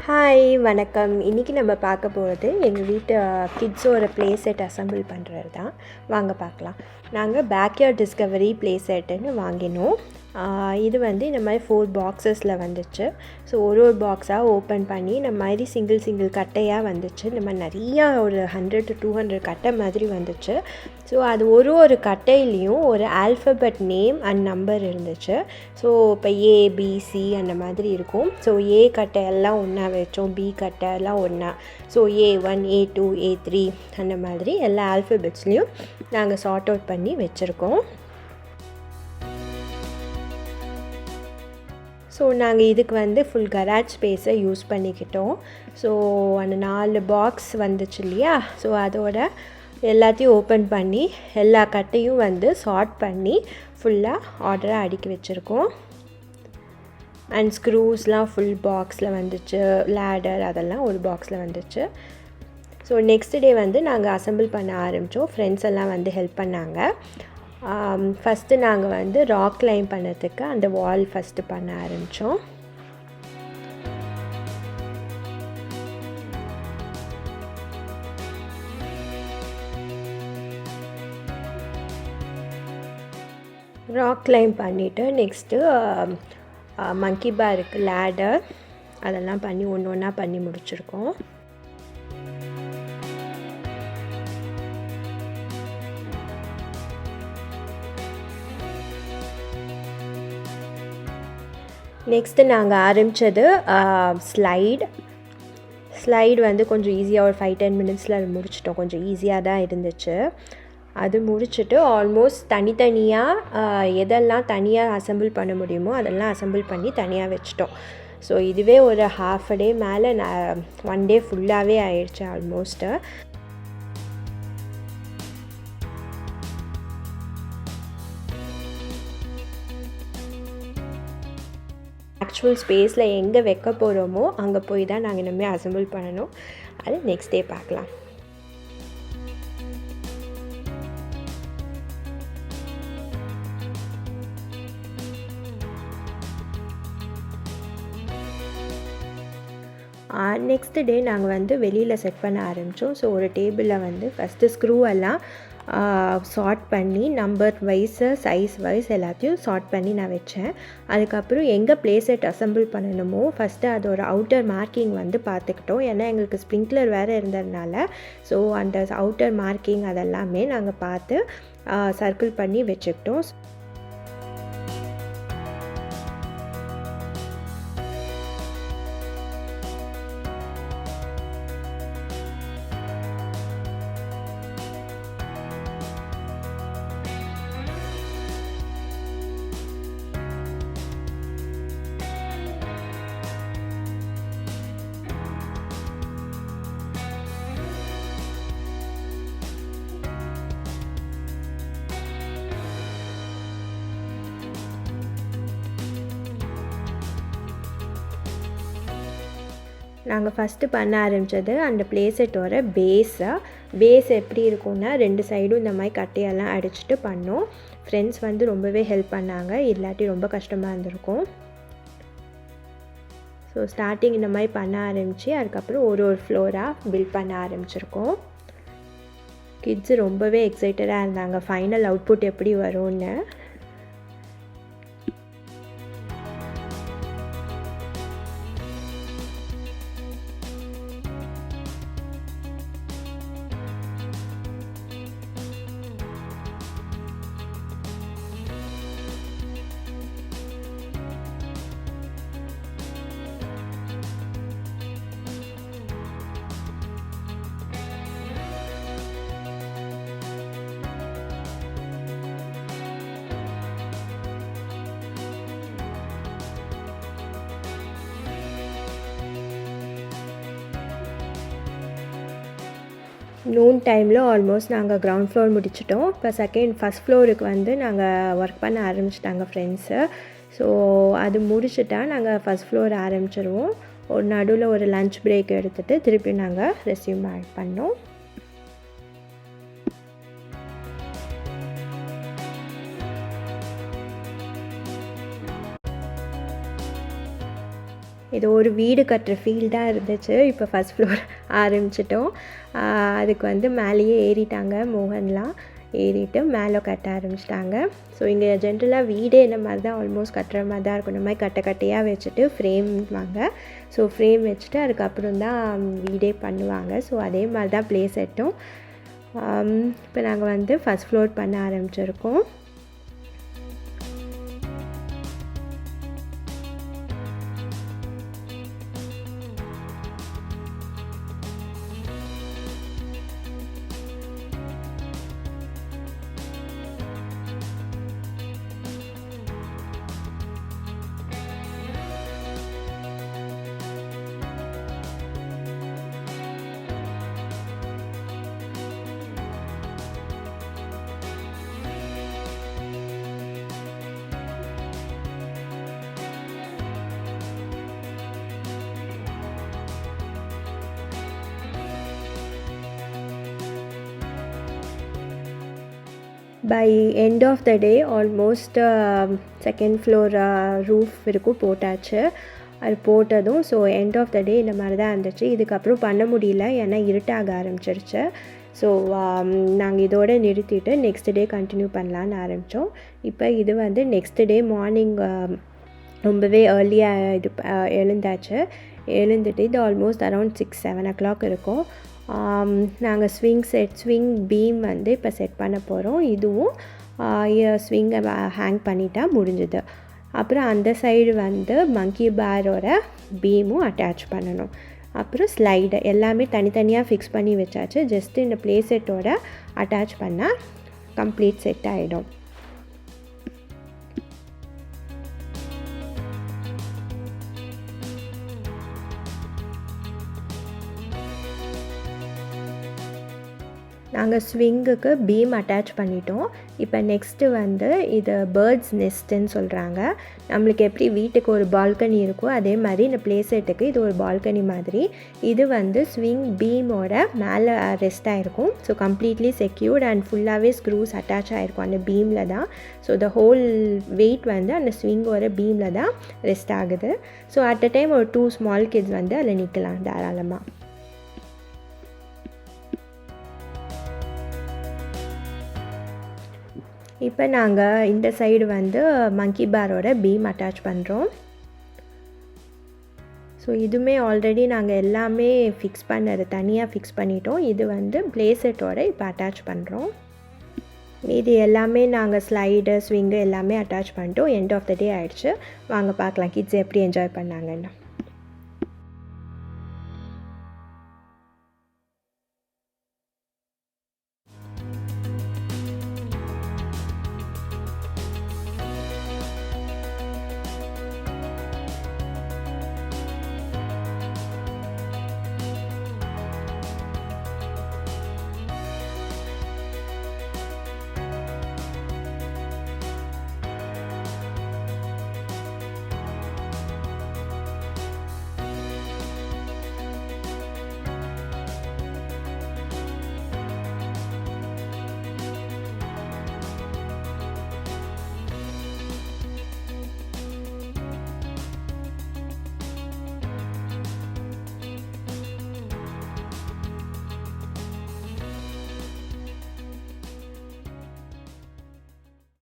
Hi வணக்கம். இன்றைக்கி நம்ம பார்க்க போகிறது எங்கள் வீட்டு கிட்ஸோட ப்ளே செட் அசெம்பிள் பண்ணுறது தான். வாங்க பார்க்கலாம். நாங்கள் பேக்யார்ட் டிஸ்கவரி ப்ளே செட்டுன்னு வாங்கினோம். இது வந்து இந்த மாதிரி 4 பாக்ஸஸில் வந்துச்சு. ஸோ ஒரு பாக்ஸாக ஓப்பன் பண்ணி இந்த மாதிரி சிங்கிள் கட்டையாக வந்துச்சு. இந்த மாதிரி நிறையா ஒரு 100 to 200 கட்டை மாதிரி வந்துச்சு. ஸோ அது ஒரு கட்டையிலையும் ஒரு ஆல்ஃபபெட் நேம் அண்ட் நம்பர் இருந்துச்சு. ஸோ இப்போ ஏபிசி அந்த மாதிரி இருக்கும். ஸோ ஏ கட்டை எல்லாம் ஒன்றா வச்சோம், பி கட்டை எல்லாம் ஒன்றா. ஸோ A1 A2 A3 அந்த மாதிரி எல்லா ஆல்ஃபபெட்ஸ்லேயும் நாங்கள் சார்ட் அவுட் பண்ணி வச்சுருக்கோம். ஸோ நாங்கள் இதுக்கு வந்து ஃபுல் கராஜ் ஸ்பேஸை யூஸ் பண்ணிக்கிட்டோம். ஸோ அந்த 4 பாக்ஸ் வந்துச்சு இல்லையா, ஸோ அதோட எல்லாத்தையும் ஓப்பன் பண்ணி எல்லா கட்டையும் வந்து சார்ட் பண்ணி ஃபுல்லாக ஆர்டராக அடுக்கி வச்சுருக்கோம். அண்ட் ஸ்க்ரூஸ்லாம் ஃபுல் பாக்ஸில் வந்துச்சு, லேடர் அதெல்லாம் ஒரு பாக்ஸில் வந்துச்சு. ஸோ நெக்ஸ்ட் டே வந்து நாங்கள் அசெம்பிள் பண்ண ஆரம்பித்தோம். ஃப்ரெண்ட்ஸ் எல்லாம் வந்து ஹெல்ப் பண்ணாங்க. ஃபஸ்ட்டு நாங்கள் வந்து ராக் கிளைம் பண்ணுறதுக்கு அந்த வால் ஃபஸ்ட்டு பண்ண ஆரம்பித்தோம். ராக் கிளைம் பண்ணிவிட்டு நெக்ஸ்ட்டு மங்கி பாருக்கு லேடர் அதெல்லாம் பண்ணி ஒன்று ஒன்றா பண்ணி முடிச்சிருக்கோம். நெக்ஸ்ட்டு நாங்கள் ஆரம்பித்தது ஸ்லைடு வந்து கொஞ்சம் ஈஸியாக ஒரு 5-10 மினிட்ஸில் அது முடிச்சிட்டோம். கொஞ்சம் ஈஸியாக தான் இருந்துச்சு. அது முடிச்சுட்டு ஆல்மோஸ்ட் தனித்தனியாக எதெல்லாம் தனியாக அசெம்பிள் பண்ண முடியுமோ அதெல்லாம் அசெம்பிள் பண்ணி தனியாக வச்சிட்டோம். ஸோ இதுவே ஒரு half a day மேலே 1 day ஃபுல்லாகவே ஆயிடுச்சு ஆல்மோஸ்ட்டு. ஆக்சுவல் ஸ்பேஸில் எங்கே வைக்க போகிறோமோ அங்கே போய் தான் நாங்கள் இனிமேல் அசெம்பிள் பண்ணணும். அது நெக்ஸ்ட் டே பார்க்கலாம். நெக்ஸ்ட் டே நாங்கள் வந்து வெளியில் செட் பண்ண ஆரம்பித்தோம். ஸோ ஒரு டேபிளில் வந்து ஃபஸ்ட்டு ஸ்க்ரூ எல்லாம் சார்ட் பண்ணி நம்பர் வைஸு சைஸ் வைஸ் எல்லாத்தையும் சார்ட் பண்ணி நான் வச்சேன். அதுக்கப்புறம் எங்கே ப்ளே செட் அசெம்பிள் பண்ணணுமோ ஃபஸ்ட்டு அதோட அவுட்டர் மார்க்கிங் வந்து பார்த்துக்கிட்டோம். ஏன்னா எங்களுக்கு ஸ்ப்ரிங்க்லர் வேறு இருந்ததுனால ஸோ அந்த அவுட்டர் மார்க்கிங் அதெல்லாமே நாங்கள் பார்த்து சர்க்கிள் பண்ணி வச்சுக்கிட்டோம். நாங்கள் ஃபஸ்ட்டு பண்ண ஆரம்பித்தது அந்த ப்ளே செட்டோட பேஸ் எப்படி இருக்கும்னா 2 சைடும் இந்த மாதிரி கட்டையெல்லாம் அடிச்சுட்டு பண்ணோம். ஃப்ரெண்ட்ஸ் வந்து ரொம்பவே ஹெல்ப் பண்ணாங்க, இல்லாட்டி ரொம்ப கஷ்டமாக இருந்திருக்கும். ஸோ ஸ்டார்டிங் இந்த மாதிரி பண்ண ஆரம்பித்து அதுக்கப்புறம் ஒரு ஃப்ளோராக பில்ட் பண்ண ஆரம்பிச்சிருக்கோம். கிட்ஸு ரொம்பவே எக்ஸைட்டடாக இருந்தாங்க ஃபைனல் அவுட்புட் எப்படி வரும்னு. நூன் டைமில் ஆல்மோஸ்ட் நாங்கள் கிரவுண்ட் ஃப்ளோர் முடிச்சிட்டோம். இப்போ ஃபஸ்ட் ஃப்ளோருக்கு வந்து நாங்கள் ஒர்க் பண்ண ஆரம்பிச்சிட்டாங்க ஃப்ரெண்ட்ஸு. ஸோ அது முடிச்சுட்டா நாங்கள் ஃபஸ்ட் ஃப்ளோர் ஆரம்பிச்சிருவோம். ஒரு நடுவில் ஒரு லன்ச் பிரேக் எடுத்துகிட்டு திருப்பி நாங்கள் ரெஸ்யூம் பண்ணோம். ஏதோ ஒரு வீடு கட்டுற ஃபீல் தான் இருந்துச்சு. இப்போ ஃபஸ்ட் ஃப்ளோர் ஆரம்பிச்சிட்டோம். அதுக்கு வந்து மேலேயே ஏறிட்டாங்க மோகன்லாம். ஏறிட்டு மேலே கட்ட ஆரம்பிச்சிட்டாங்க. ஸோ இங்கே ஜென்ரலாக வீடே இந்த மாதிரி தான் ஆல்மோஸ்ட் கட்டுற மாதிரி தான் இருக்கும். இந்த மாதிரி கட்டையாக வச்சுட்டு ஃப்ரேம் வாங்க. ஸோ ஃப்ரேம் வச்சுட்டு அதுக்கப்புறம் தான் வீடே பண்ணுவாங்க. ஸோ அதே மாதிரி தான் ப்ளே செட்டும். இப்போ நாங்கள் வந்து ஃபஸ்ட் ஃப்ளோர் பண்ண ஆரம்பிச்சிருக்கோம். By end of the day almost second floor roof வரைக்கும் போட்டாச்சு. அது போட்டதும் so end of the day இந்த மாதிரி தான் இருந்துச்சு. இதுக்கப்புறம் பண்ண முடியல, ஏன்னா இருட்டாக ஆரம்பிச்சிருச்சு. ஸோ நாங்கள் இதோடு நிறுத்திட்டு நெக்ஸ்ட் டே கண்டினியூ பண்ணலான்னு ஆரம்பித்தோம். இப்போ இது வந்து நெக்ஸ்ட் டே மார்னிங் ரொம்பவே ஏர்லியாக எழுந்தாச்சு. எழுந்துட்டு இது ஆல்மோஸ்ட் அரௌண்ட் 6-7 o'clock இருக்கும். நாங்கள் ஸ்விங் பீம் வந்து இப்போ செட் பண்ண போகிறோம். இதுவும் ஸ்விங்கை ஹேங் பண்ணிட்டா முடிஞ்சுது. அப்புறம் அந்த சைடு வந்து மங்கி பாரோட பீமும் அட்டாச் பண்ணணும். அப்புறம் ஸ்லைடு எல்லாமே தனித்தனியாக ஃபிக்ஸ் பண்ணி வச்சாச்சு. ஜஸ்ட்டு இந்த ப்ளே செட்டோட அட்டாச் பண்ணால் கம்ப்ளீட் செட் ஆகிடும். நாங்கள் ஸ்விங்குக்கு பீம் அட்டாச் பண்ணிட்டோம். இப்போ நெக்ஸ்ட்டு வந்து இது பேர்ட்ஸ் நெஸ்ட்டுன்னு சொல்கிறாங்க. நம்மளுக்கு எப்படி வீட்டுக்கு ஒரு பால்கனி இருக்கோ அதே மாதிரி இந்த ப்ளே செட்டுக்கு இது ஒரு பால்கனி மாதிரி. இது வந்து ஸ்விங் பீமோட மேலே ரெஸ்ட் ஆகிருக்கும். ஸோ கம்ப்ளீட்லி செக்யூர்ட் அண்ட் ஃபுல்லாகவே ஸ்க்ரூஸ் அட்டாச் ஆகிருக்கும் அந்த பீமில் தான். ஸோ த ஹோல் வெயிட் வந்து அந்த ஸ்விங்கோட பீமில் தான் ரெஸ்ட் ஆகுது. ஸோ அட் அ டைம் ஒரு 2 small kids வந்து அதில் நிற்கலாம் தாராளமாக. இப்போ நாங்கள் இந்த சைடு வந்து மங்கி பாரோட பீம் அட்டாச் பண்ணுறோம். ஸோ இதுவுமே ஆல்ரெடி நாங்கள் எல்லாமே ஃபிக்ஸ் பண்ணது தனியாக ஃபிக்ஸ் பண்ணிட்டோம். இது வந்து ப்ளே செட்டோட இப்போ அட்டாச் பண்ணுறோம். இது எல்லாமே நாங்கள் ஸ்லைடு ஸ்விங்கு எல்லாமே அட்டாச் பண்ணிட்டோம். எண்ட் ஆஃப் த டே ஆகிடுச்சு. வாங்க பார்க்கலாம் கிட்ஸ் எப்படி என்ஜாய் பண்ணாங்கன்னு.